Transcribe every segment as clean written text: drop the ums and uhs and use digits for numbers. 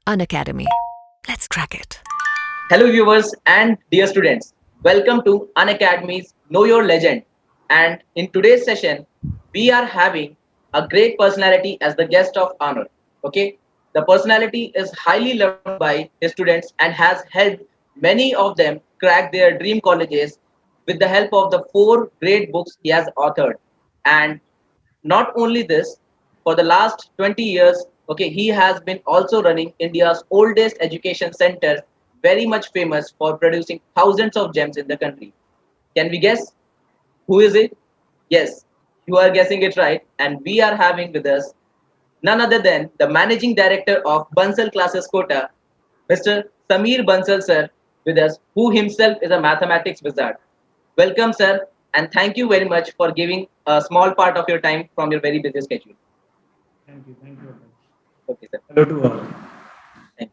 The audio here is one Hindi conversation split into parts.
Unacademy. Let's crack it. Hello, viewers and dear students. Welcome to Unacademy's Know Your Legend. And in today's session, we are having a great personality as the guest of honor. Okay, the personality is highly loved by his students and has helped many of them crack their dream colleges with the help of the four great books he has authored. And not only this, for the last 20 years, okay, he has been also running India's oldest education center, very much famous for producing thousands of gems in the country. Can we guess who is it? Yes, you are guessing it right. And we are having with us none other than the managing director of Bansal Classes Kota, Mr. Samir Bansal sir, with us, who himself is a mathematics wizard. Welcome, sir, and thank you very much for giving a small part of your time from your very busy schedule. Thank you, Akash. Okay sir, Hello to all. Thank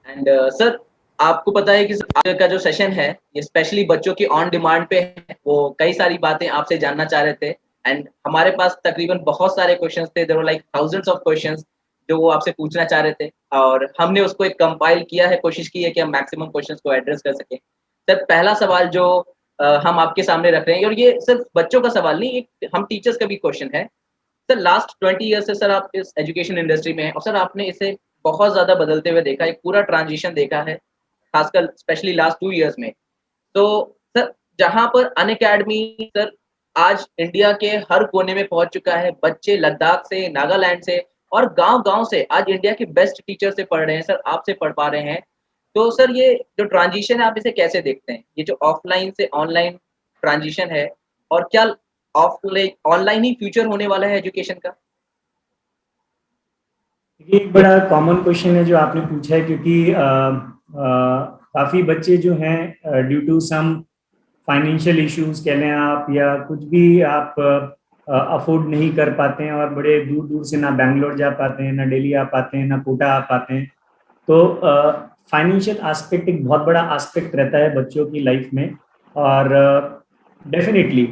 you. And sir, आपको पता है कि आज का जो सेशन है ये स्पेशली बच्चों की ऑन डिमांड पे है। वो कई सारी बातें आपसे जानना चाह रहे थे एंड हमारे पास तकरीबन बहुत सारे क्वेश्चंस थे, there were like thousands of questions जो वो आपसे पूछना चाह रहे थे और हमने उसको एक कंपाइल किया है, कोशिश की है कि हम मैक्सिमम क्वेश्चंस को एड्रेस कर सकें। सर, पहला सवाल जो हम आपके सामने रख रहे हैं, और ये सिर्फ बच्चों का सवाल नहीं, एक हम टीचर्स का भी क्वेश्चन है। सर, लास्ट 20 ईयर से सर आप इस एजुकेशन इंडस्ट्री में हैं और सर आपने इसे बहुत ज़्यादा बदलते हुए देखा, एक पूरा ट्रांजिशन देखा है, खासकर स्पेशली लास्ट 2 इयर्स में। तो सर, जहाँ पर अनअकैडमी सर आज इंडिया के हर कोने में पहुँच चुका है, बच्चे लद्दाख से, नागालैंड से और गाँव-गाँव से आज इंडिया के बेस्ट टीचर से पढ़ रहे हैं सर, आपसे पढ़ पा रहे हैं। तो सर, ये जो ट्रांजिशन है आप इसे कैसे देखते हैं? ये जो ऑफलाइन से ऑनलाइन ट्रांजिशन है, और क्या ऑफलाइन ऑनलाइन ही फ्यूचर होने वाला है एजुकेशन का? ये एक बड़ा कॉमन क्वेश्चन है जो आपने पूछा है, क्योंकि काफ़ी बच्चे जो हैं due to some financial issues कह लें आप, या कुछ भी आप अफोर्ड नहीं कर पाते हैं और बड़े दूर दूर से ना बैंगलोर जा पाते हैं, ना दिल्ली आ पाते हैं, ना कोटा आ पाते हैं। तो फाइनेंशियल एस्पेक्ट एक बहुत बड़ा एस्पेक्ट रहता है बच्चों की लाइफ में। और डेफिनेटली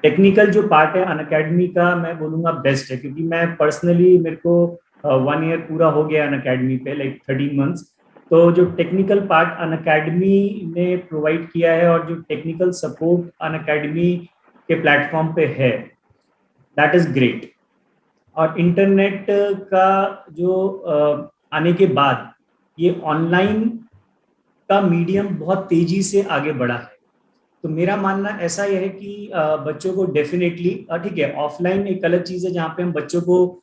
टेक्निकल जो पार्ट है अनअकैडमी का, मैं बोलूँगा बेस्ट है, क्योंकि मैं पर्सनली, मेरे को 1 ईयर पूरा हो गया अनअकैडमी पे, लाइक 13 मंथ्स। तो जो टेक्निकल पार्ट अनअकैडमी ने प्रोवाइड किया है और जो टेक्निकल सपोर्ट अनअकैडमी के प्लेटफॉर्म पे है, दैट इज ग्रेट। और इंटरनेट का जो आने के बाद ये ऑनलाइन का मीडियम बहुत तेजी से आगे बढ़ा है। तो मेरा मानना ऐसा ही है कि बच्चों को डेफिनेटली, ठीक है, ऑफलाइन एक अलग चीज़ है जहाँ पे हम बच्चों को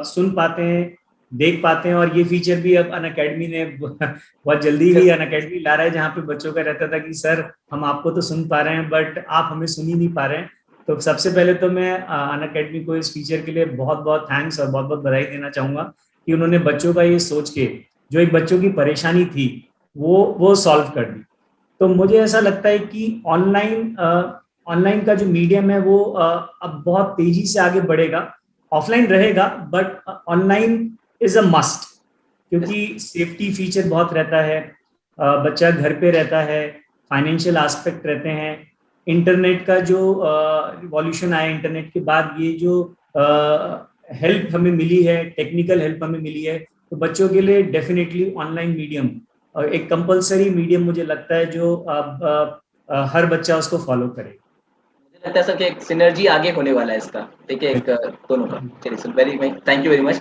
सुन पाते हैं, देख पाते हैं। और ये फीचर भी अब अनअकैडमी ने बहुत जल्दी ही अनअकैडमी ला रहा है, जहाँ पे बच्चों का रहता था कि सर हम आपको तो सुन पा रहे हैं बट आप हमें सुन ही नहीं पा रहे हैं। तो सबसे पहले तो मैं अनअकैडमी को इस फीचर के लिए बहुत बहुत थैंक्स और बहुत बहुत बधाई देना चाहूँगा कि उन्होंने बच्चों का ये सोच के, जो एक बच्चों की परेशानी थी, वो सॉल्व कर दी। तो मुझे ऐसा लगता है कि ऑनलाइन का जो मीडियम है वो अब बहुत तेजी से आगे बढ़ेगा। ऑफलाइन रहेगा but online is a must, क्योंकि सेफ्टी फीचर बहुत रहता है, बच्चा घर पे रहता है, फाइनेंशियल एस्पेक्ट रहते हैं। इंटरनेट का जो रिवॉल्यूशन आया इंटरनेट के बाद, ये जो हेल्प हमें मिली है, टेक्निकल हेल्प हमें मिली है, तो बच्चों के लिए डेफिनेटली ऑनलाइन मीडियम और एक कंपलसरी मीडियम मुझे लगता है जो हर बच्चा उसको फॉलो करे। मुझे लगता है सर कि एक सिनर्जी आगे होने वाला है इसका, ठीक है, एक दोनों का। चलिए sir, very thank you very much.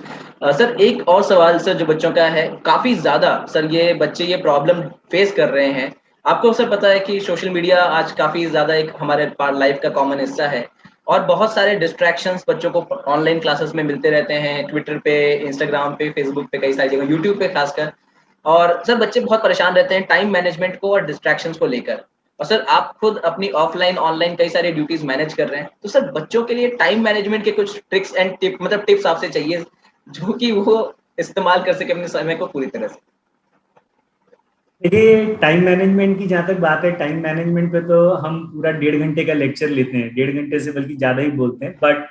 Sir, एक और सवाल सर जो बच्चों का है, काफ़ी ज़्यादा सर ये बच्चे ये प्रॉब्लम फेस कर रहे हैं। आपको सर पता है कि सोशल मीडिया आज काफ़ी ज़्यादा एक हमारे लाइफ का कॉमन हिस्सा है और बहुत सारे डिस्ट्रैक्शंस बच्चों को ऑनलाइन क्लासेस में मिलते रहते हैं, ट्विटर पे, इंस्टाग्राम पे, फेसबुक पे, कई सारी जगह, यूट्यूब पे खासकर। और सर बच्चे बहुत परेशान रहते हैं टाइम मैनेजमेंट को और डिस्ट्रैक्शंस को लेकर। और सर आप खुद अपनी ऑफलाइन ऑनलाइन कई सारी ड्यूटीज मैनेज कर रहे हैं, तो सर बच्चों के लिए टाइम मैनेजमेंट के कुछ ट्रिक्स एंड टिप्स आपसे चाहिए जो कि वो इस्तेमाल कर सके अपने समय को पूरी तरह से। देखिए, टाइम मैनेजमेंट की जहाँ तक बात है, टाइम मैनेजमेंट पे तो हम पूरा 1.5 घंटे का लेक्चर लेते हैं, 1.5 घंटे से बल्कि ज़्यादा ही बोलते हैं। बट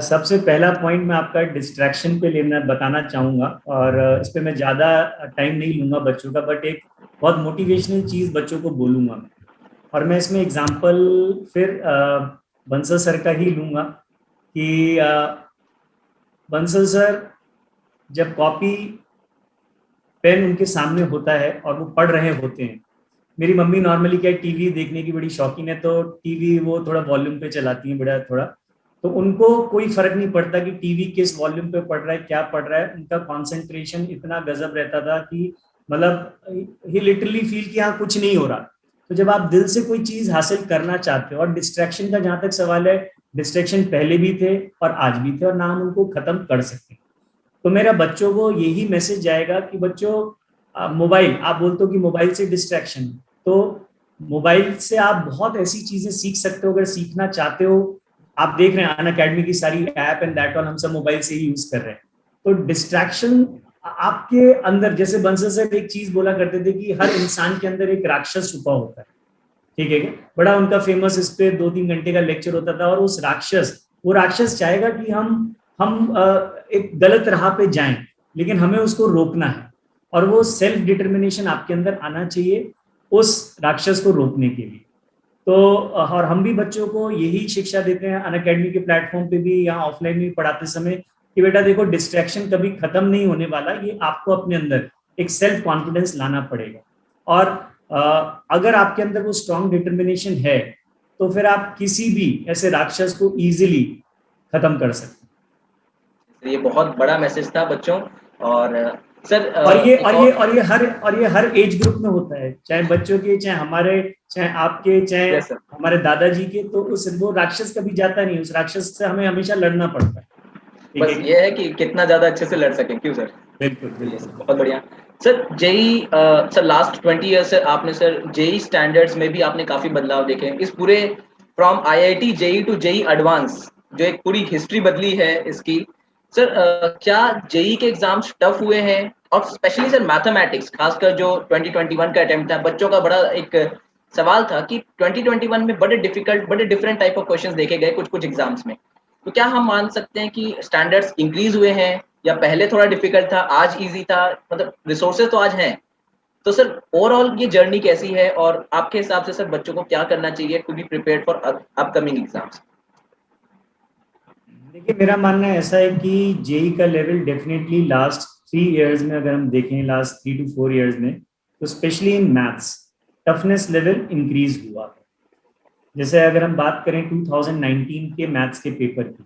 सबसे पहला पॉइंट मैं आपका डिस्ट्रैक्शन पे लेना बताना चाहूँगा, और इस पे मैं ज़्यादा टाइम नहीं लूँगा बच्चों का, बट एक बहुत मोटिवेशनल चीज़ बच्चों को बोलूँगा मैं। और मैं इसमें एग्जांपल फिर बंसल सर का ही लूँगा कि बंसल सर जब कॉपी पेन उनके सामने होता है और वो पढ़ रहे होते हैं। मेरी मम्मी नॉर्मली क्या टीवी देखने की बड़ी शौकीन है, तो टीवी वो थोड़ा वॉल्यूम पे चलाती है बड़ा थोड़ा, तो उनको कोई फर्क नहीं पड़ता कि टीवी किस वॉल्यूम पे पढ़ रहा है, क्या पढ़ रहा है। उनका कंसंट्रेशन इतना गजब रहता था कि मतलब ही लिटरली फील कि हाँ कुछ नहीं हो रहा। तो जब आप दिल से कोई चीज हासिल करना चाहते हो, और डिस्ट्रैक्शन का जहां तक सवाल है, डिस्ट्रैक्शन पहले भी थे और आज भी थे और ना हम उनको खत्म कर सकते। तो मेरा बच्चों को यही मैसेज जाएगा कि बच्चों, मोबाइल आप बोलते हो कि मोबाइल से डिस्ट्रैक्शन, तो मोबाइल से आप बहुत ऐसी चीजें सीख सकते हो अगर सीखना चाहते हो। आप देख रहे हैं अन अकेडमी की सारी ऐप एंड दैट ऑल हम सब मोबाइल से ही यूज कर रहे हैं। तो डिस्ट्रैक्शन आपके अंदर, जैसे बंसल सर एक चीज बोला करते थे कि हर इंसान के अंदर एक राक्षस छुपा होता है, ठीक है क्या? बड़ा उनका फेमस इस पे 2-3 घंटे का लेक्चर होता था। और उस राक्षस, वो राक्षस चाहेगा कि हम एक गलत राह पे जाएं, लेकिन हमें उसको रोकना है। और वो सेल्फ डिटर्मिनेशन आपके अंदर आना चाहिए उस राक्षस को रोकने के लिए। तो और हम भी बच्चों को यही शिक्षा देते हैं अन अकेडमी के प्लेटफॉर्म पे भी या ऑफलाइन भी पढ़ाते समय कि बेटा देखो, डिस्ट्रैक्शन कभी खत्म नहीं होने वाला, ये आपको अपने अंदर एक सेल्फ कॉन्फिडेंस लाना पड़ेगा। और अगर आपके अंदर वो स्ट्रॉन्ग डिटर्मिनेशन है, तो फिर आप किसी भी ऐसे राक्षस को इजीली खत्म कर सकते हैं। ये बहुत बड़ा मैसेज था बच्चों। और सर और ये एक और ये और ये हर और ये हर एज ग्रुप में होता है, चाहे बच्चों के, चाहे हमारे, चाहे आपके, चाहे यस सर, हमारे दादाजी के। तो उस वो राक्षस कभी जाता नहीं, उस राक्षस से हमें हमेशा लड़ना पड़ता है, ठीक है बस क्या? ये है कि कितना ज्यादा अच्छे से लड़ सकें, क्यों सर? बिल्कुल चलिए सर, बिल्कुल। बहुत बढ़िया। Sir JEE, sir last 20 year से आपने सर जेई स्टैंडर्ड्स में भी आपने काफी बदलाव देखे हैं। इस पूरे from IIT JEE to JEE advance, जो एक पूरी हिस्ट्री बदली है इसकी। सर क्या जेई के एग्जाम्स टफ हुए हैं? और स्पेशली सर मैथमेटिक्स, खासकर जो 2021 का अटेम्प्ट था, बच्चों का बड़ा एक सवाल था कि 2021 में बड़े डिफिकल्ट, बड़े डिफरेंट टाइप ऑफ क्वेश्चंस देखे गए कुछ कुछ एग्जाम्स में। तो क्या हम मान सकते हैं कि स्टैंडर्ड्स इंक्रीज हुए हैं, या पहले थोड़ा डिफिकल्ट था आज इजी था? मतलब रिसोर्सेज तो आज हैं। तो सर ओवरऑल ये जर्नी कैसी है, और आपके हिसाब से सर बच्चों को क्या करना चाहिए to be prepared for upcoming exams? देखिए, मेरा मानना ऐसा है कि जेई का लेवल डेफिनेटली लास्ट 3 इयर्स में, अगर हम देखें लास्ट 3 to 4 इयर्स में, तो specially in maths toughness level increase हुआ है। जैसे अगर हम बात करें 2019 के मैथ्स के पेपर की,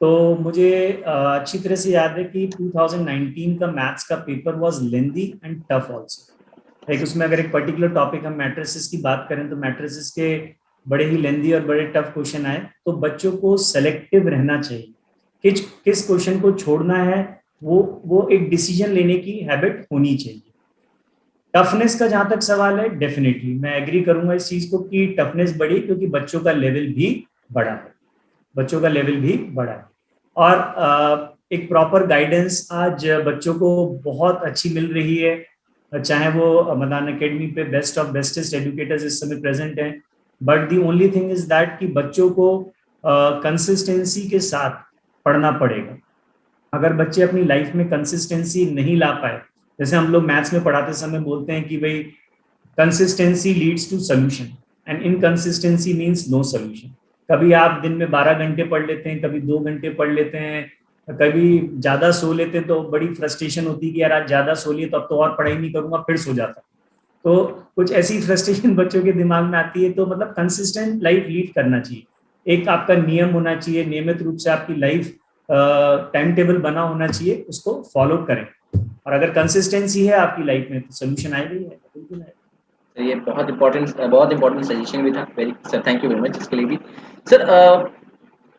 तो मुझे अच्छी तरह से याद है कि 2019 का मैथ्स का paper was lengthy and tough also. Like उसमें अगर एक पर्टिकुलर टॉपिक हम मैट्रिसेस की बात करें, तो मैट्रिसेस के बड़े ही लेंदी और बड़े टफ क्वेश्चन आए। तो बच्चों को सेलेक्टिव रहना चाहिए, किस किस क्वेश्चन को छोड़ना है, वो एक डिसीजन लेने की हैबिट होनी चाहिए। टफनेस का जहां तक सवाल है, डेफिनेटली मैं एग्री करूंगा इस चीज को कि टफनेस बढ़ी, क्योंकि बच्चों का लेवल भी बढ़ा है, बच्चों का लेवल भी बढ़ा है। और एक प्रॉपर गाइडेंस आज बच्चों को बहुत अच्छी मिल रही है, चाहे वो मदान एकेडमी पे बेस्ट ऑफ बेस्टेस्ट एजुकेटर्स इस समय प्रेजेंट हैं। But the only thing is that कि बच्चों को कंसिस्टेंसी के साथ पढ़ना पड़ेगा। अगर बच्चे अपनी लाइफ में कंसिस्टेंसी नहीं ला पाए, जैसे हम लोग मैथ्स में पढ़ाते समय बोलते हैं कि भाई consistency leads to solution and inconsistency means no solution. कभी आप दिन में 12 घंटे पढ़ लेते हैं, कभी 2 घंटे पढ़ लेते हैं, कभी ज्यादा सो लेते हैं, तो बड़ी फ्रस्ट्रेशन होती है कि यार आज ज्यादा सो लिए तो अब तो और पढ़ाई नहीं करूंगा, फिर सो जाता। तो कुछ ऐसी फ्रस्ट्रेशन बच्चों के दिमाग में आती है। तो मतलब कंसिस्टेंट लाइफ लीड करना चाहिए, एक आपका नियम होना चाहिए, नियमित रूप से आपकी लाइफ टाइम टेबल बना होना चाहिए, उसको फॉलो करें। और अगर कंसिस्टेंसी है आपकी लाइफ में, तो सोल्यूशन आएगा ही आएगा, बिल्कुल आएगा। तो ये बहुत इंपॉर्टेंट सजेशन भी था। Very sir, thank you very much इसके लिए भी। सर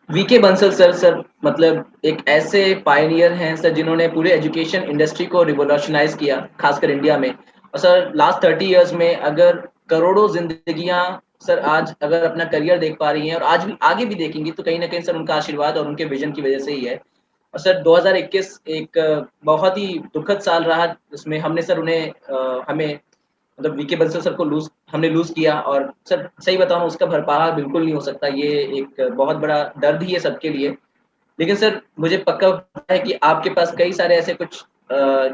वीके बंसल सर, मतलब एक ऐसे पायनियर हैं सर जिन्होंने पूरे एजुकेशन इंडस्ट्री को रिवोल्यूशनाइज किया, खासकर इंडिया में। और सर लास्ट 30 ईयर्स में अगर करोड़ों जिंदगियां सर आज अगर अपना करियर देख पा रही हैं, और आज भी आगे भी देखेंगी, तो कहीं ना कहीं सर उनका आशीर्वाद और उनके विजन की वजह से ही है। और सर 2021 एक बहुत ही दुखद साल रहा, जिसमें हमने सर उन्हें हमें मतलब वीके बंसल सर को हमने लूज किया। और सर सही बताऊं, उसका भरपार बिल्कुल नहीं हो सकता, ये एक बहुत बड़ा दर्द ही है सबके लिए। लेकिन सर मुझे पक्का पता है कि आपके पास कई सारे ऐसे कुछ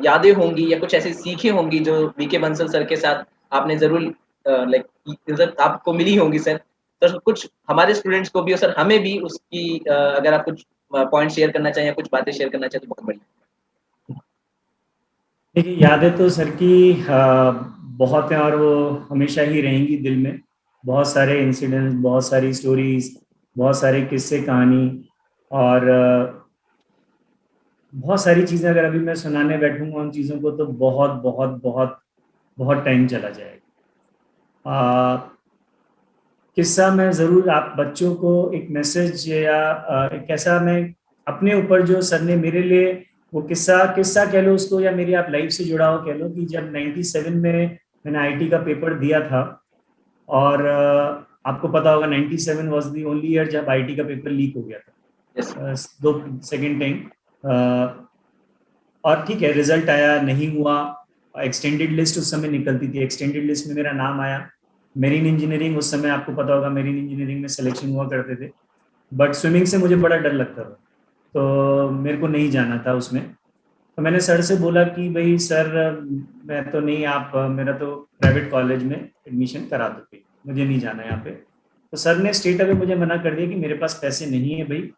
यादें होंगी, या कुछ ऐसी सीखें होंगी जो वीके बंसल सर के साथ आपने जरूर लाइक आपको मिली होंगी सर। तो कुछ हमारे स्टूडेंट्स को भी और सर हमें भी उसकी अगर आप कुछ पॉइंट शेयर करना चाहें या कुछ बातें शेयर करना चाहें तो बहुत बढ़िया। देखिए, यादें तो सर की बहुत हैं और वो हमेशा ही रहेंगी दिल में। बहुत सारे इंसिडेंट्स, बहुत सारी स्टोरीज, बहुत सारे किस्से कहानी, और बहुत सारी चीज़ें अगर अभी मैं सुनाने बैठूंगा उन चीज़ों को तो बहुत बहुत बहुत बहुत टाइम चला जाएगा। किस्सा मैं ज़रूर आप बच्चों को एक मैसेज या एक ऐसा मैं अपने ऊपर जो सर ने मेरे लिए वो किस्सा किस्सा कह लो उसको, या मेरी आप लाइफ से जुड़ा हो कह लो, कि जब 97 में मैंने आईटी का पेपर दिया था, और आपको पता होगा 97 वाज द ओनली ईयर जब आईटी का पेपर लीक हो गया यस। था, दो सेकेंड टाइम। और ठीक है, रिजल्ट आया, नहीं हुआ। एक्सटेंडेड लिस्ट उस समय निकलती थी, एक्सटेंडेड लिस्ट में मेरा नाम आया। मेरीन इंजीनियरिंग उस समय आपको पता होगा, मेरीन इंजीनियरिंग में सिलेक्शन हुआ करते थे, बट स्विमिंग से मुझे बड़ा डर लगता था, तो मेरे को नहीं जाना था उसमें। तो मैंने सर से बोला कि भाई सर, मैं तो नहीं, आप मेरा तो प्राइवेट कॉलेज में एडमिशन करा दो, भाई मुझे नहीं जाना यहाँ पे। तो सर ने स्ट्रेट अवे मुझे मना कर दिया कि मेरे पास पैसे नहीं है भाई,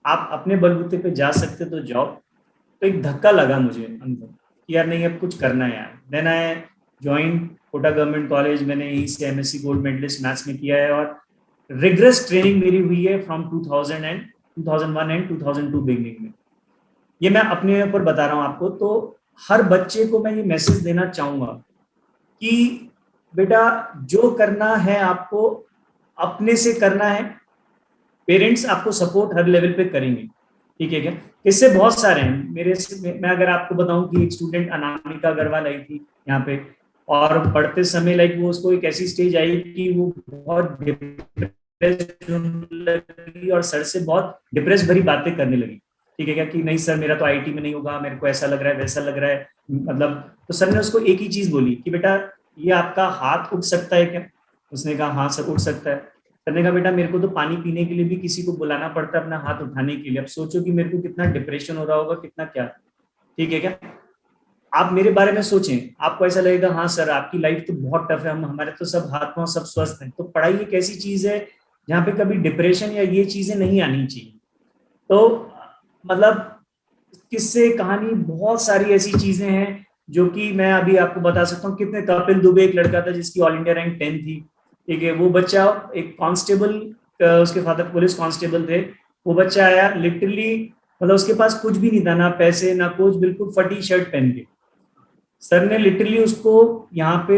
आप अपने बलबूते पे जा सकते तो जाओ। तो एक धक्का लगा मुझे अंदर कि यार नहीं, अब कुछ करना है यार। Then I join Kota government college. मैंने यहीं से एमएससी गोल्ड मेडलिस्ट मैथ्स में किया है, और रिग्रेस ट्रेनिंग मेरी हुई है फ्रॉम 2001 एंड 2002 बिगनिंग में। ये मैं अपने ऊपर बता रहा हूँ आपको। तो हर बच्चे को मैं ये मैसेज देना चाहूंगा कि बेटा, जो करना है आपको अपने से करना है। पेरेंट्स आपको सपोर्ट हर लेवल पे करेंगे, ठीक है क्या? इससे बहुत सारे हैं मेरे से, मैं अगर आपको बताऊं कि एक स्टूडेंट अनामिका अग्रवाल आई थी यहाँ पे, और पढ़ते समय लाइक वो उसको एक ऐसी स्टेज आई कि वो बहुत डिप्रेस लगी और सर से बहुत डिप्रेस भरी बातें करने लगी, ठीक है क्या, कि नहीं सर मेरा तो आईटी में नहीं होगा, मेरे को ऐसा लग रहा है वैसा लग रहा है, मतलब। तो सर ने उसको एक ही चीज बोली कि बेटा, ये आपका हाथ उठ सकता है क्या? उसने कहा हाँ सर उठ सकता है। करने का बेटा, मेरे को तो पानी पीने के लिए भी किसी को बुलाना पड़ता है अपना हाथ उठाने के लिए। अब सोचो कि मेरे को कितना डिप्रेशन हो रहा होगा, कितना क्या, ठीक है क्या? आप मेरे बारे में सोचें, आपको ऐसा लगेगा हाँ सर आपकी लाइफ तो बहुत टफ है, हम हमारे तो सब हाथ पांव सब स्वस्थ हैं। तो पढ़ाई एक ऐसी चीज है जहाँ पे कभी डिप्रेशन या ये चीजें नहीं आनी चाहिए। तो मतलब किस्से कहानी बहुत सारी ऐसी चीजें हैं जो कि मैं अभी आपको बता सकता हूँ। कितने, कपिल दुबे एक लड़का था जिसकी ऑल इंडिया रैंक 10 थी, ठीक है। वो बच्चा एक कांस्टेबल, उसके फादर पुलिस कांस्टेबल थे। वो बच्चा आया लिटरली, मतलब उसके पास कुछ भी नहीं था, ना पैसे ना कुछ, बिल्कुल फटी शर्ट पहन के। सर ने लिटरली उसको यहाँ पे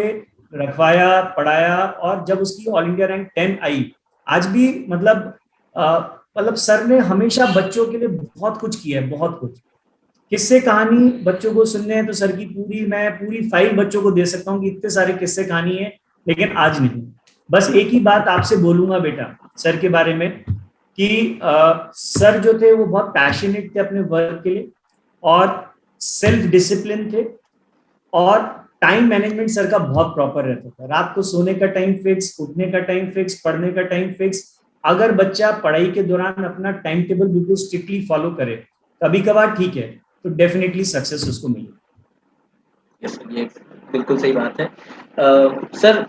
रखवाया, पढ़ाया, और जब उसकी ऑल इंडिया रैंक 10 आई, आज भी मतलब सर ने हमेशा बच्चों के लिए बहुत कुछ किया है, बहुत कुछ। किस्से कहानी बच्चों को सुनने हैं तो सर की पूरी, मैं पूरी फाइल बच्चों को दे सकता हूँ कि इतने सारे किस्से कहानी है, लेकिन आज नहीं। बस एक ही बात आपसे बोलूंगा बेटा सर के बारे में, कि सर जो थे वो बहुत पैशनेट थे अपने वर्क के लिए, और सेल्फ डिसिप्लिन थे, और टाइम मैनेजमेंट सर का बहुत प्रॉपर रहता था। रात को सोने का टाइम फिक्स, उठने का टाइम फिक्स, पढ़ने का टाइम फिक्स। अगर बच्चा पढ़ाई के दौरान अपना टाइम टेबल बिल्कुल स्ट्रिक्टली फॉलो करे, कभी कभार ठीक है, तो डेफिनेटली सक्सेस उसको मिलेगी। यस, ये बिल्कुल सही बात है। सर,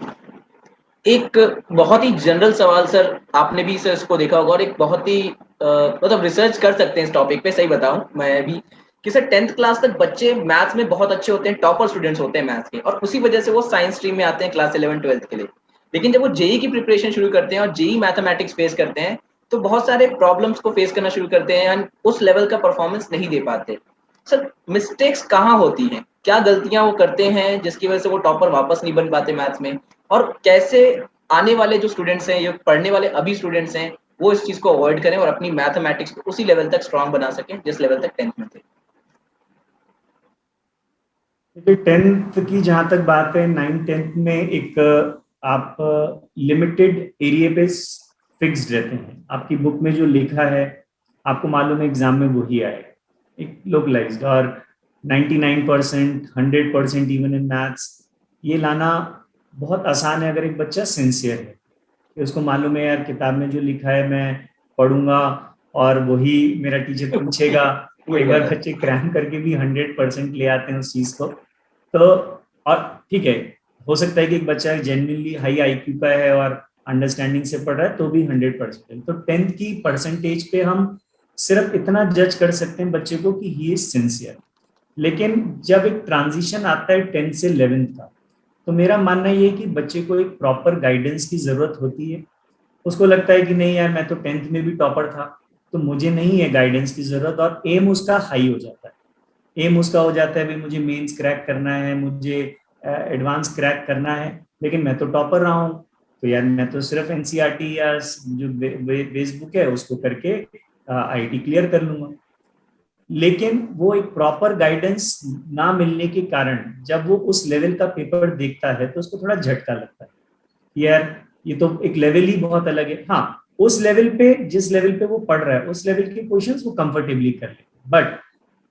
एक बहुत ही जनरल सवाल सर, आपने भी सर इसको देखा होगा, और एक बहुत ही मतलब रिसर्च कर सकते हैं इस टॉपिक पे, सही बताऊं मैं भी, कि सर 10th क्लास तक बच्चे मैथ्स में बहुत अच्छे होते हैं, टॉपर स्टूडेंट्स होते हैं मैथ्स के, और उसी वजह से वो साइंस स्ट्रीम में आते हैं क्लास 11 12th के लिए। लेकिन जब वो जेई की प्रिपरेशन शुरू करते हैं और जेई मैथमेटिक्स फेस करते हैं, तो बहुत सारे प्रॉब्लम्स को फेस करना शुरू करते हैं एंड उस लेवल का परफॉर्मेंस नहीं दे पाते। सर, मिस्टेक्स कहाँ होती हैं, क्या गलतियां वो करते हैं जिसकी वजह से वो टॉपर वापस नहीं बन पाते मैथ्स में, और कैसे आने वाले जो स्टूडेंट्स हैं, ये पढ़ने वाले अभी स्टूडेंट्स हैं, वो इस चीज को अवॉइड करें और अपनी मैथमेटिक्स को उसी लेवल तक स्ट्रांग बना सकें जिस लेवल तक 10th में थे। देखिए, 10th की जहां तक बात है, 9th 10th में एक आप लिमिटेड एरिया पे फिक्स्ड रहते हैं। आपकी बुक में जो लिखा है आपको मालूम है एग्जाम में वही आएगा, एक लोकलाइज्ड। और 99%, 100% इवन इन मैथ्स, ये लाना बहुत आसान है अगर एक बच्चा सिंसियर है, कि उसको मालूम है यार किताब में जो लिखा है मैं पढ़ूंगा और वही मेरा टीचर पूछेगा। वही कई बार रहेगा। बच्चे क्रैम करके भी 100% ले आते हैं उस चीज को। तो और ठीक है, हो सकता है कि एक बच्चा जेन्युइनली हाई आईक्यू का है और अंडरस्टैंडिंग से पढ़ रहा है तो भी 100%। तो 10th की परसेंटेज पे हम सिर्फ इतना जज कर सकते हैं बच्चे को कि ही इज सिंसियर। लेकिन जब एक ट्रांजिशन आता है 10th से 11th का, तो मेरा मानना ये है कि बच्चे को एक प्रॉपर गाइडेंस की जरूरत होती है। उसको लगता है कि नहीं यार, मैं तो 10th में भी टॉपर था, तो मुझे नहीं है गाइडेंस की जरूरत, और एम उसका हाई हो जाता है। एम उसका हो जाता है भाई मुझे मेंस क्रैक करना है, मुझे एडवांस क्रैक करना है, लेकिन मैं तो टॉपर रहा हूँ, तो यार मैं तो सिर्फ एनसीईआरटी या जो बेस बुक है उसको करके आईटी क्लियर कर लूंगा। लेकिन वो एक प्रॉपर गाइडेंस ना मिलने के कारण जब वो उस लेवल का पेपर देखता है तो उसको थोड़ा झटका लगता है, यार ये तो एक लेवल ही बहुत अलग है। हाँ, उस लेवल पे, जिस लेवल पे वो पढ़ रहा है उस लेवल के क्वेश्चंस वो कंफर्टेबली कर ले, बट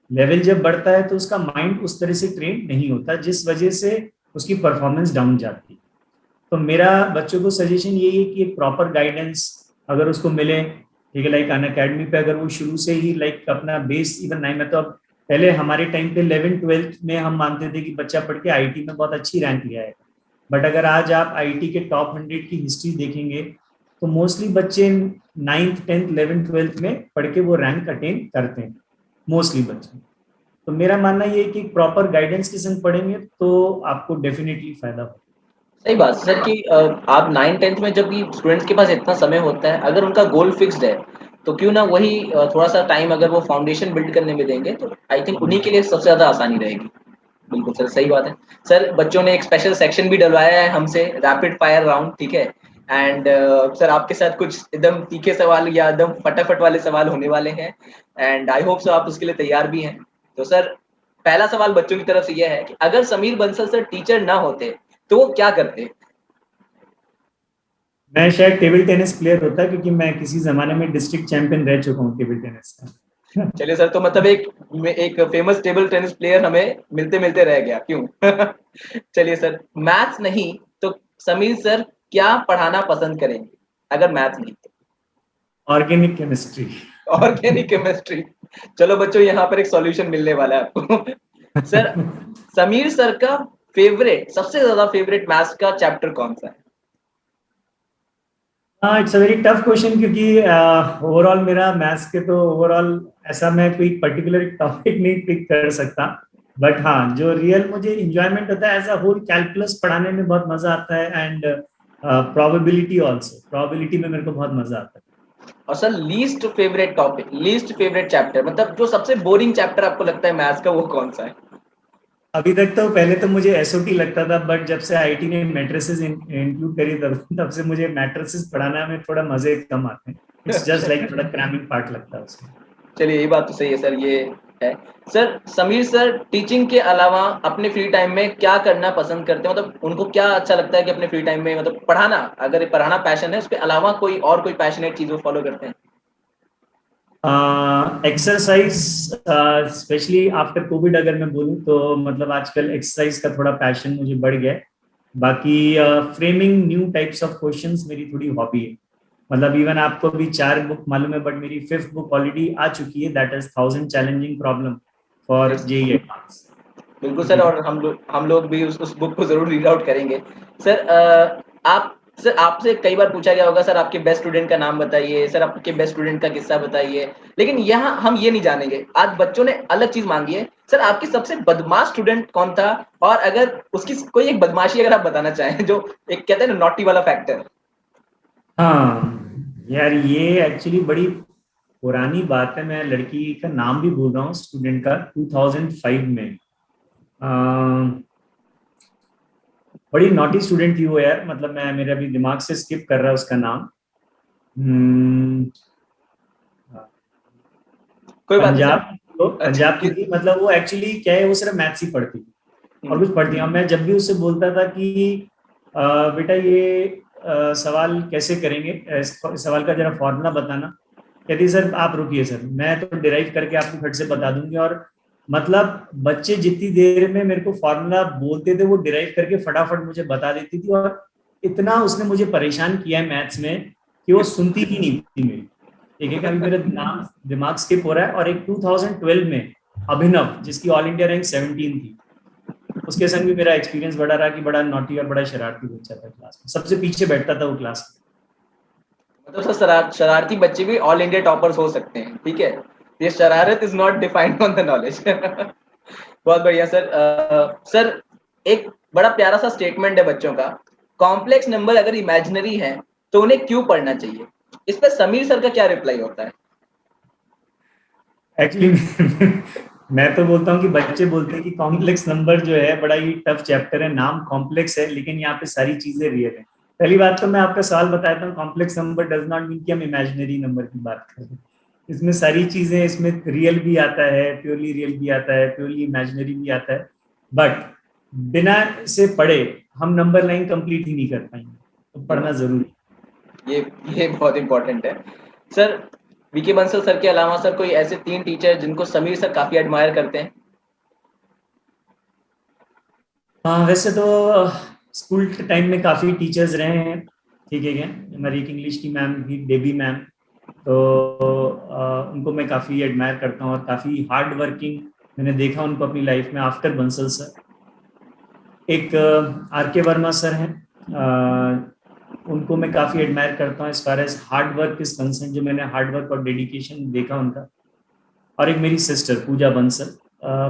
लेवल जब बढ़ता है तो उसका माइंड उस तरह से ट्रेन नहीं होता, जिस वजह से उसकी परफॉर्मेंस डाउन जाती है। तो मेरा बच्चों को सजेशन यही है कि एक प्रॉपर गाइडेंस अगर उसको मिले, ठीक है, लाइक अन अकेडमी पे अगर वो शुरू से ही लाइक अपना बेस इवन नहीं, मैं तो अब, पहले हमारे टाइम पे 11th-12th में हम मानते थे कि बच्चा पढ़ के आईटी में बहुत अच्छी रैंक ले आएगा, बट अगर आज आप आईटी के टॉप 100 की हिस्ट्री देखेंगे तो मोस्टली बच्चे 9th 10th 11th 12th में पढ़ के वो रैंक अटेन करते हैं, मोस्टली बच्चे। तो मेरा मानना ये है कि प्रॉपर गाइडेंस के संग पढ़ेंगे तो आपको डेफिनेटली फायदा होगा। सही बात सर कि आप 9th-10th में जब भी स्टूडेंट्स के पास इतना समय होता है, अगर उनका गोल फिक्स्ड है, तो क्यों ना वही थोड़ा सा टाइम अगर वो फाउंडेशन बिल्ड करने में देंगे, तो आई थिंक उन्हीं के लिए सबसे ज्यादा आसानी रहेगी। बिल्कुल सर, सही बात है। सर, बच्चों ने एक स्पेशल सेक्शन भी डलवाया है हमसे, रैपिड फायर राउंड, ठीक है। एंड सर, आपके साथ कुछ एकदम तीखे सवाल या एकदम फटाफट वाले सवाल होने वाले हैं, एंड आई होप सो आप उसके लिए तैयार भी हैं। तो सर, पहला सवाल बच्चों की तरफ से यह है कि अगर समीर बंसल सर टीचर ना होते तो वो क्या करते? मैं शायद टेबल टेनिस प्लेयर होता, क्योंकि मैं किसी जमाने में डिस्ट्रिक्ट चैंपियन रह चुका हूँ टेबल टेनिस का। चलिए सर, तो मतलब एक फेमस टेबल टेनिस प्लेयर हमें मिलते मिलते रह गया, क्यों? चलिए सर, मैथ्स नहीं तो समीर सर क्या पढ़ाना पसंद करेंगे अगर मैथ्स नहीं तो? Organic chemistry. Organic chemistry. चलो बच्चों, यहाँ पर एक सॉल्यूशन मिलने वाला है आपको। सर, समीर सर का फेवरेट, सबसे ज्यादा फेवरेट मैथ्स का चैप्टर कौन सा है? हाँ, it's a very tough question, क्योंकि ओवरऑल मेरा मैथ्स के तो ओवरऑल ऐसा मैं कोई पर्टिकुलर टॉपिक नहीं पिक कर सकता, बट हाँ, जो रियल मुझे इंजॉयमेंट होता है एज अ होल, कैलकुलस पढ़ाने में बहुत मजा आता है, एंड प्रोबेबिलिटी आल्सो, प्रोबेबिलिटी में मेरे को बहुत मजा आता है। और sir, least favourite topic, least favourite chapter, मतलब जो सबसे बोरिंग चैप्टर आपको लगता है मैथ्स का, वो कौन सा है? अभी तक तो पहले तो मुझे एसओटी लगता था, बट जब से आईटी ने मैट्रिसेस इंक्लूड करी तब से मुझे मैट्रिसेस पढ़ाना में थोड़ा मजे कम आते हैं। इट्स जस्ट लाइक थोड़ा क्रैमिंग पार्ट लगता है उसमें। चलिए, ये बात तो सही है सर, ये है। सर, समीर सर टीचिंग के अलावा अपने फ्री टाइम में क्या करना पसंद करते हैं? मतलब उनको क्या अच्छा लगता है कि अपने फ्री टाइम में, मतलब पढ़ाना, अगर ये पढ़ाना पैशन है, उसके अलावा कोई और कोई पैशनेट चीज वो फॉलो करते हैं? एक्सरसाइज, स्पेशली आफ्टर कोविड अगर मैं बोलूँ तो मतलब आजकल एक्सरसाइज का थोड़ा पैशन मुझे बढ़ गया है। बाकी framing new types of questions मेरी थोड़ी हॉबी है। मतलब इवन आपको भी 4 बुक मालूम है, बट मेरी 5th बुक ऑलरेडी आ चुकी है, that is 1000 challenging problem for Yes, JEE advance. बिल्कुल सर, और हम लोग भी उस बुक को जरूर रीड आउट करेंगे। सर, आप सर, आपसे कई बार पूछा गया होगा सर आपके बेस्ट स्टूडेंट का नाम बताइए, सर आपके बेस्ट स्टूडेंट का किस्सा बताइए, लेकिन यहाँ हम ये नहीं जानेंगे। आज बच्चों ने अलग चीज मांगी है, सर आपकी सबसे बदमाश स्टूडेंट कौन था? और अगर उसकी कोई एक बदमाशी अगर आप बताना चाहें, जो एक कहते हैं ना नॉटी वाला फैक्टर। हाँ यार, ये एक्चुअली बड़ी पुरानी बात है, मैं लड़की का नाम भी भूल रहा हूँ स्टूडेंट का, 2005 में। बड़ी नॉटी स्टूडेंट थी वो यार, मतलब मैं, मेरे अभी दिमाग से स्किप कर रहा है उसका नाम। हम्म, कोई बात नहीं पंजाब, सर। तो अच्छा, पंजाब की थी। मतलब वो एक्चुअली क्या है, वो सिर्फ मैथ्स ही पढ़ती थी और कुछ पढ़ती है। मैं जब भी उससे बोलता था कि बेटा ये सवाल कैसे करेंगे, इस सवाल का जरा फॉर्मूला बताना, कहती सर आप रुकिए सर, मैं तो डिराइव करके आपको फट से बता दूंगी। और मतलब बच्चे जितनी देर में मेरे को फॉर्मूला बोलते थे वो डिराइव करके फटाफट मुझे बता देती थी। और इतना उसने मुझे परेशान किया है मैथ्स में कि वो सुनती ही नहीं थी मेरी। एक एक अभी मेरा नाम दिमाग स्किप हो रहा है। और एक 2012 में अभिनव, जिसकी ऑल इंडिया रैंक 17 थी, उसके संग भी मेरा एक्सपीरियंस बड़ा रहा कि बड़ा नॉटी और बड़ा शरारती बच्चा था क्लास में, सबसे पीछे बैठता था वो क्लास में। मतलब सर, शरारती बच्चे भी ऑल इंडिया टॉपर्स हो सकते हैं, ठीक है। ये शरारत is not defined on the knowledge. बहुत बढ़िया सर। सर एक बड़ा प्यारा सा स्टेटमेंट है बच्चों का, कॉम्प्लेक्स नंबर अगर इमेजिनरी है तो उन्हें क्यों पढ़ना चाहिए? इस पर समीर सर का क्या रिप्लाई होता है? एक्चुअली मैं तो बोलता हूँ कि बच्चे बोलते हैं कि कॉम्प्लेक्स नंबर जो है बड़ा ही टफ चैप्टर है, नाम कॉम्प्लेक्स है लेकिन यहाँ पे सारी चीजें रियल है। पहली बात तो मैं आपका सवाल बताता हूँ, complex number does not mean कि हम इमेजिनरी नंबर की बात कर रहे हैं। इसमें सारी चीजें, इसमें रियल भी आता है, प्योरली रियल भी आता है, प्योरली इमेजिनरी भी आता है। बट बिना से पढ़े हम नंबर लाइन कंप्लीट ही नहीं कर पाएंगे, तो पढ़ना जरूरी। ये बहुत इंपॉर्टेंट है। सर वीके बंसल सर के अलावा सर कोई ऐसे 3 टीचर जिनको समीर सर काफी एडमायर करते हैं? हाँ, वैसे तो स्कूल टाइम में काफी टीचर्स रहे हैं, ठीक है क्या। हमारी एक इंग्लिश की मैम थी, बेबी मैम, तो उनको मैं काफी एडमायर करता हूँ और काफी हार्ड वर्किंग मैंने देखा उनको अपनी लाइफ में आफ्टर बंसल सर। एक आर के वर्मा सर हैं, उनको मैं काफी एडमायर करता हूँ as far as hard work is concern, जो मैंने हार्ड वर्क और डेडिकेशन देखा उनका। और एक मेरी सिस्टर पूजा बंसल,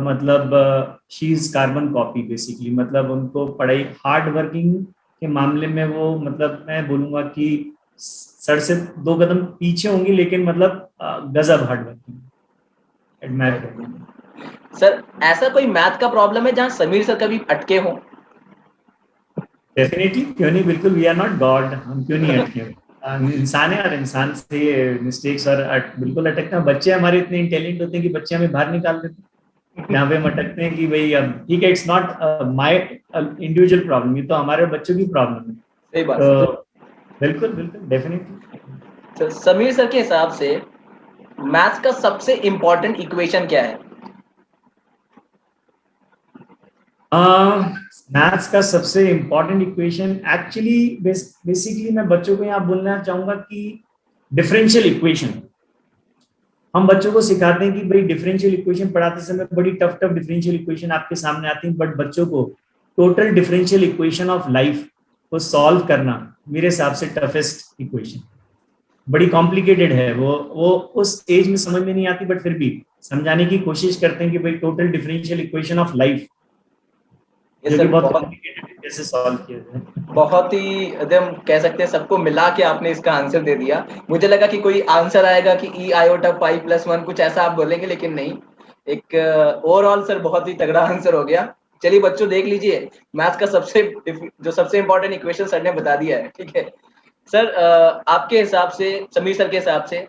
मतलब she is carbon copy basically, मतलब उनको पढ़ाई हार्ड वर्किंग के मामले में वो, मतलब मैं बोलूंगा कि सर से 2 कदम पीछे होंगी, लेकिन मतलब गजब हार्ड वर्किंग, एडमायर करूंगा। सर ऐसा कोई मैथ का प्रॉब्लम है जहां समीर सर कभी अटके हों? डेफिनेटली, क्यों नहीं, बिल्कुल, वी आर नॉट गॉड, हम क्यों नहीं अटके। हम इंसान है और इंसान से मिस्टेक्स और बिल्कुल अटकते हैं। बच्चे हमारे इतने इंटेलिजेंट होते हैं कि बच्चे हमें बाहर निकाल देते हैं, जहाँ पे हम अटकते हैं कि भाई अब ठीक है, it's not my individual problem, ये तो हमारे बच्चों की प्रॉब्लम है। सही बात तो है। बिल्कुल बिल्कुल डेफिनेटली। सर समीर सर के हिसाब से मैथ्स का सबसे इंपॉर्टेंट इक्वेशन क्या है? मैथ्स का सबसे इंपॉर्टेंट इक्वेशन एक्चुअली बेसिकली मैं बच्चों को यहाँ बोलना चाहूंगा कि डिफरेंशियल इक्वेशन। हम बच्चों को सिखाते हैं कि भाई डिफरेंशियल इक्वेशन पढ़ाते समय बड़ी टफ टफ डिफरेंशियल इक्वेशन आपके सामने आती है, बट बच्चों को total differential equation of life को सॉल्व करना मेरे हिसाब से टफेस्ट इक्वेशन, बड़ी कॉम्प्लिकेटेड है वो उस एज में समझ में नहीं आती, बट फिर भी समझाने की कोशिश करते हैं कि भाई total differential equation of life, ये जो कि सर बहुत बहुत कॉम्प्लिकेटेड है, कैसे सॉल्व किया जाए। बहुत ही एकदम कह सकते हैं सबको मिला के आपने इसका आंसर दे दिया। मुझे लगा कि कोई आंसर आएगा कि ई आयोटा पाई प्लस 1 कुछ ऐसा आप बोलेंगे, लेकिन नहीं। एक ओवरऑल सर बहुत ही तगड़ा आंसर हो गया। चलिए बच्चों देख लीजिए, मैथ्स का जो सबसे इंपॉर्टेंट इक्वेशन सर ने बता दिया है, ठीक है। सर आपके हिसाब से, समीर सर के हिसाब से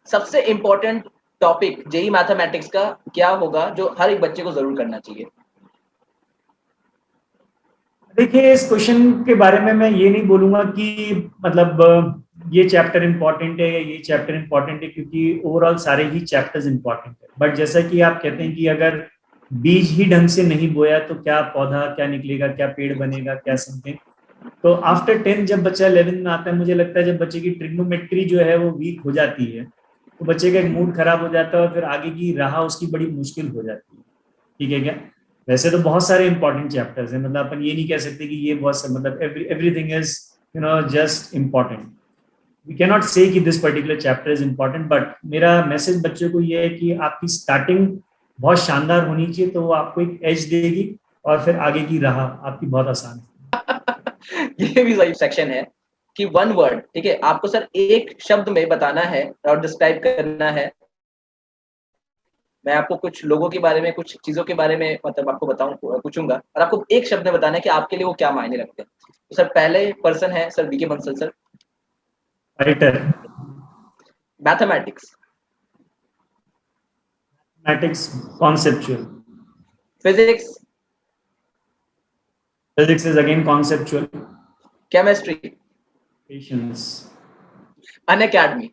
सबसे इंपॉर्टेंट टॉपिक जेई मैथमेटिक्स का क्या होगा जो हर एक बच्चे को जरूर करना चाहिए? देखिए, इस क्वेश्चन के बारे में मैं ये नहीं बोलूंगा कि मतलब ये चैप्टर इंपॉर्टेंट है या ये चैप्टर इंपॉर्टेंट है, क्योंकि ओवरऑल सारे ही चैप्टर्स इंपॉर्टेंट है। बट जैसा कि आप कहते हैं कि अगर बीज ही ढंग से नहीं बोया तो क्या पौधा, क्या निकलेगा, क्या पेड़ बनेगा, क्या समथिंग। तो आफ्टर 10 जब बच्चा 11 में आता है, मुझे लगता है जब बच्चे की ट्रिग्नोमेट्री जो है वो वीक हो जाती है, तो बच्चे का एक मूड खराब हो जाता है और फिर आगे की राह उसकी बड़ी मुश्किल हो जाती है, ठीक है क्या। वैसे तो बहुत सारे इंपॉर्टेंट चैप्टर्स हैं, मतलब अपन ये नहीं कह सकते कि ये बहुत मतलब everything is just important. We can not say कि this particular chapter is important, but मेरा मैसेज बच्चों को ये है कि आपकी स्टार्टिंग बहुत शानदार होनी चाहिए, तो वो आपको एक एज देगी और फिर आगे की राह आपकी बहुत आसान है। ये भी सही सेक्शन है कि 1 वर्ड, ठीक है, आपको सर एक शब्द में बताना है और डिस्क्राइब करना है। मैं आपको कुछ लोगों के बारे में, कुछ चीजों के बारे में मतलब आपको पूछूंगा और आपको एक शब्द में बताना है कि आपके लिए वो क्या मायने रखते हैं। तो सर पहले पर्सन है sir V K Bansal sir. Writer. Mathematics. Mathematics conceptual. Physics. Physics is again conceptual. Chemistry. Patience. Unacademy.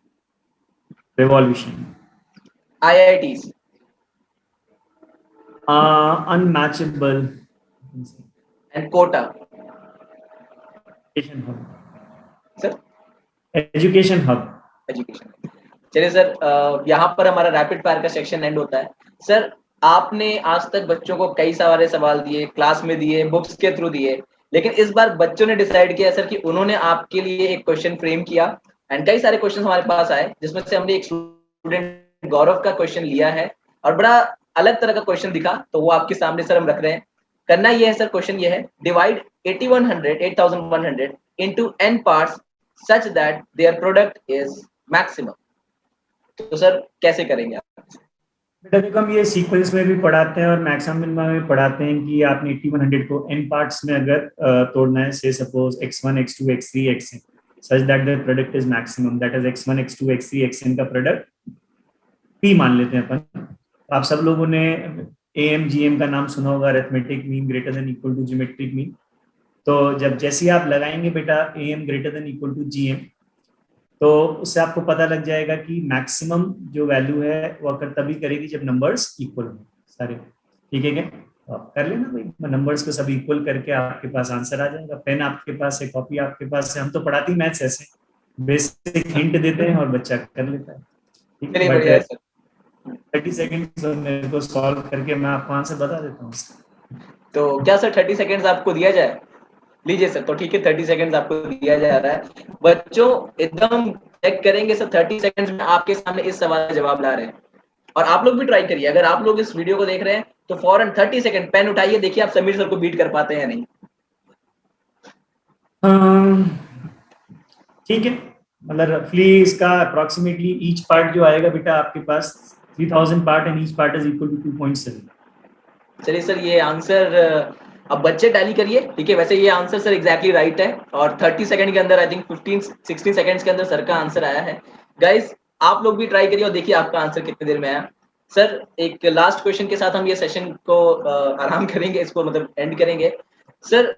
Revolution. IITs. Unmatchable. And Kota. Education hub. Sir education hub. Education. चलिए सर, यहाँ पर हमारा रैपिड फायर का सेक्शन एंड होता है। सर आपने आज तक बच्चों को कई सारे सवाल दिए, क्लास में दिए, बुक्स के थ्रू दिए, लेकिन इस बार बच्चों ने डिसाइड किया सर कि उन्होंने आपके लिए एक क्वेश्चन फ्रेम किया एंड कई सारे क्वेश्चन हमारे पास आए, जिसमें से हमने एक स्टूडेंट गौरव का क्वेश्चन लिया है और बड़ा अलग तरह का क्वेश्चन दिखा, तो वो आपके सामने सर हम रख रहे हैं। करना ये है सर, क्वेश्चन ये है, divide 8100 into n parts such that their product is maximum। तो सर कैसे करेंगे आप? बेटा देखो, हम ये सीक्वेंस में भी पढ़ाते हैं और मैक्सिमम मिनिमम में पढ़ाते हैं कि आपने 8100 को n पार्ट्स में अगर तोड़ना है, से suppose x1 x2 x3 xn such that the product is maximum, that is x1 x2 x3 xn का प्रोडक्ट p मान लेते हैं अपन। आप सब लोगों ने AMGM का नाम सुना होगा, arithmetic mean greater than equal to geometric mean. तो जब जैसे ही आप लगाएंगे बेटा AM greater than equal to GM, तो उससे आपको पता लग जाएगा कि मैक्सिमम जो वैल्यू है वो अगर तभी करेगी जब नंबर्स इक्वल हो सारे। ठीक है क्या? तो आप कर लेना भाई, नंबर्स को सब इक्वल करके आपके पास आंसर आ जाएगा। पेन आपके पास है, कॉपी आपके पास है। हम तो पढ़ाती मैथ्स ऐसे, बेसिक हिंट देते हैं और बच्चा कर लेता है। ठीक है, बढ़िया है सर। 30 सेकंड मेरे को सॉल्व करके मैं आपको आंसर बता देता हूँ। तो क्या सर 30 सेकंड्स आपको दिया जाए? लीजिए सर, तो ठीक है, 30 सेकंड्स आपको दिया जा रहा है। बच्चों एकदम चेक करेंगे सर, 30 सेकंड्स में आपके सामने इस सवाल का जवाब ला रहे हैं। और आप लोग भी ट्राई करिए, अगर आप लोग इस वीडियो को देख रहे हैं तो फौरन 30 सेकंड पेन उठाइए, देखिए आप समीर सर को बीट कर पाते हैं या नहीं। ठीक है, मतलब रफली इसका अप्रोक्सीमेटली ईच पार्ट जो आएगा बेटा आपके पास 3000 part and each part is equal to 2.7। चलिए सर, ये आंसर अब बच्चे टैली करिए। ठीक है, वैसे ये आंसर सर एग्जैक्टली राइट है और 30 सेकंड के अंदर, आई थिंक 15-16 सेकंड्स के अंदर सर का आंसर आया है। गाइस आप लोग भी ट्राई करिए और देखिए आपका आंसर कितने देर में आया। सर एक लास्ट क्वेश्चन के साथ हम ये सेशन को आराम करेंगे, इसको मतलब एंड करेंगे। सर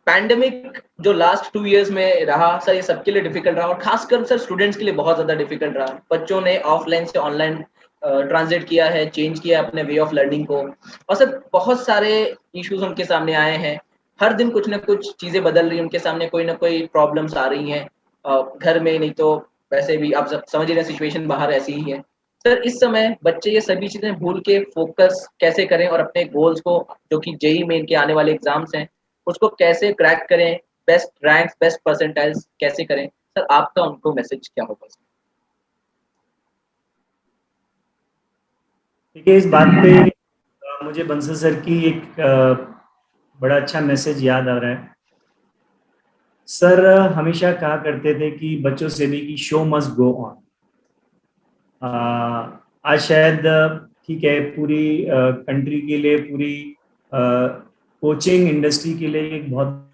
पैंडेमिक जो लास्ट 2 इयर्स में रहा सर, ये सबके लिए डिफिकल्ट रहा और खासकर सर स्टूडेंट्स के लिए बहुत ज्यादा डिफिकल्ट रहा। बच्चों ने ऑफलाइन से ऑनलाइन ट्रांसलेट किया है, चेंज किया अपने वे ऑफ लर्निंग को, और सर बहुत सारे इश्यूज उनके सामने आए हैं। हर दिन कुछ ना कुछ चीजें बदल रही हैं उनके सामने, कोई ना कोई प्रॉब्लम्स आ रही हैं घर में, नहीं तो वैसे भी आप सब समझ रहे हैं सिचुएशन बाहर ऐसी ही है। सर इस समय बच्चे ये सभी चीजें भूल के फोकस कैसे करें और अपने गोल्स को, जो कि जेई मेन के आने वाले एग्जाम्स हैं, उसको कैसे क्रैक करें, बेस्ट रैंक्स बेस्ट परसेंटाइल्स कैसे करें? सर आपका उनको मैसेज क्या होगा? ठीक है, इस बात पे मुझे बंसल सर की एक बड़ा अच्छा मैसेज याद आ रहा है। सर हमेशा कहा करते थे कि बच्चों से भी कि शो मस्ट गो ऑन। आज शायद ठीक है, पूरी कंट्री के लिए, पूरी कोचिंग इंडस्ट्री के लिए एक बहुत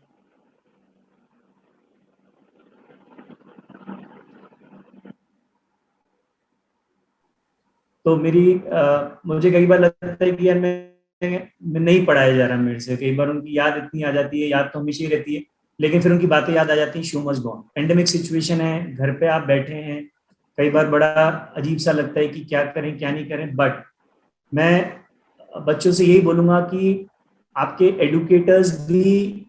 तो मुझे कई बार लगता है कि यार मैं नहीं पढ़ाया जा रहा मेरे से। कई बार उनकी याद इतनी आ जाती है, याद तो हमेशा ही रहती है, लेकिन फिर उनकी बातें याद आ जाती हैं। Show must go on, pandemic situation है, घर पे आप बैठे हैं, कई बार बड़ा अजीब सा लगता है कि क्या करें क्या नहीं करें। बट मैं बच्चों से यही बोलूंगा कि आपके एडुकेटर्स भी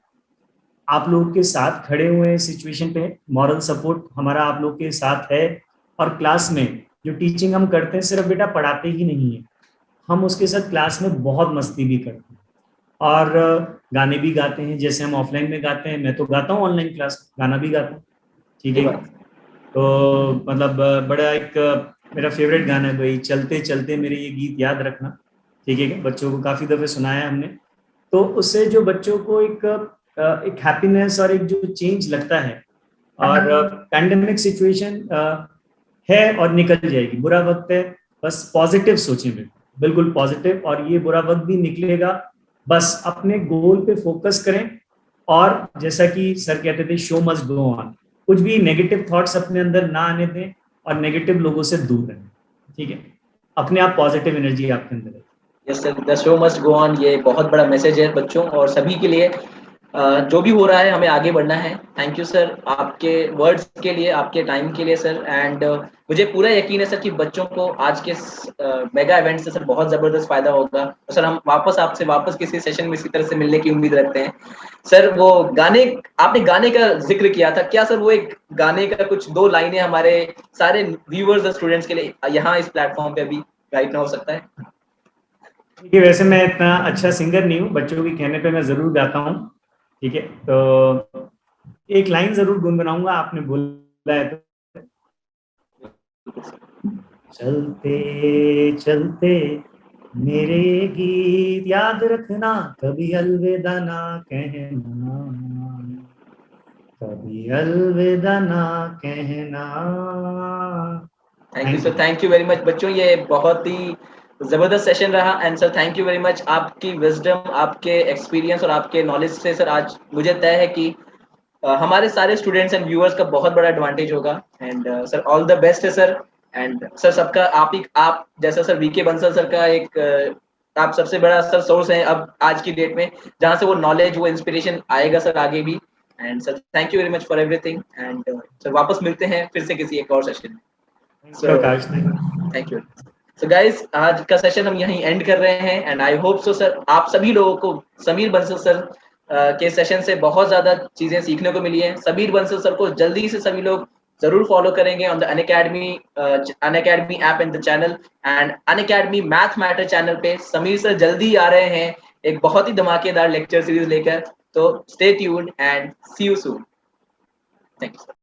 आप लोग के साथ खड़े हुए हैं सिचुएशन पे, मॉरल सपोर्ट हमारा आप लोग के साथ है। और क्लास में जो टीचिंग हम करते हैं, सिर्फ बेटा पढ़ाते ही नहीं है, हम उसके साथ क्लास में बहुत मस्ती भी करते हैं और गाने भी गाते हैं, जैसे हम ऑफलाइन में गाते हैं। मैं तो गाता हूँ ऑनलाइन क्लास, गाना भी गाता हूँ। ठीक है, तो मतलब बड़ा एक मेरा फेवरेट गाना है भाई, चलते चलते मेरे ये गीत याद रखना। ठीक है, बच्चों को काफी दफे सुनाया हमने। तो उससे जो बच्चों को एक हैप्पीनेस और एक जो चेंज लगता है। और पैंडेमिक सिचुएशन है और निकल जाएगी, बुरा वक्त है, बस पॉजिटिव सोचें, बिल्कुल पॉजिटिव, और ये बुरा वक्त भी निकलेगा। बस अपने गोल पे फोकस करें और जैसा कि सर कहते थे, शो मस्ट गो ऑन। कुछ भी नेगेटिव थॉट्स अपने अंदर ना आने दें और नेगेटिव लोगों से दूर रहें। ठीक है, अपने आप पॉजिटिव एनर्जी आपके अंदर है। Yes sir, the show must go on, ये बहुत बड़ा मैसेज है बच्चों और सभी के लिए। जो भी हो रहा है हमें आगे बढ़ना है। थैंक यू सर आपके वर्ड्स के लिए, आपके टाइम के लिए सर। एंड मुझे पूरा यकीन है सर कि बच्चों को आज के मेगा इवेंट से सर बहुत ज़बरदस्त फायदा होगा। तो सर हम आपसे वापस किसी सेशन में इसी तरह से मिलने की उम्मीद रखते हैं। सर वो गाने, आपने गाने का जिक्र किया था, क्या सर वो एक गाने का कुछ 2 लाइनें हमारे सारे व्यूअर्स और स्टूडेंट्स के लिए यहाँ इस प्लेटफॉर्म पे अभी गाइड ना हो सकता है? देखिए, वैसे मैं इतना अच्छा सिंगर नहीं हूँ, बच्चों के कहने पे मैं जरूर गाता हूँ। ठीक है, तो एक लाइन जरूर गुनगुनाऊंगा, आपने बोला है तो। चलते चलते मेरे ये गीत याद रखना, कभी अलविदा ना कहना, कभी अलविदा ना कहना। Thank you sir, thank you very much बच्चों, ये बहुत ही जबरदस्त सेशन रहा। And sir thank you very much, आपकी विजडम, आपके एक्सपीरियंस और आपके नॉलेज से सर आज मुझे तय है कि हमारे सारे स्टूडेंट्स एंड व्यूअर्स का बहुत बड़ा एडवांटेज होगा। And sir all the best है सर। एंड सर सबका आप जैसा सर वीके बंसल सर का एक आप सबसे बड़ा सर सोर्स है अब आज की डेट में, जहाँ से वो नॉलेज वो इंस्पिरेशन आएगा सर आगे भी। And sir thank you very much for everything. And sir वापस मिलते हैं फिर से किसी एक और सेशन में। सो प्रकाश, थैंक यू। सो गाइस आज का सेशन हम यहीं एंड कर रहे हैं। And I hope so sir आप सभी लोगों को समीर बंसल सर के सेशन से बहुत ज्यादा चीजें सीखने को मिली हैं। समीर बंसल सर को जल्दी से सभी लोग जरूर फॉलो करेंगे on the Unacademy app in the channel and Unacademy math matter channel पे। समीर सर जल्दी आ रहे हैं एक बहुत ही धमाकेदार लेक्चर सीरीज लेकर। तो stay tuned and see you soon. Thank you sir.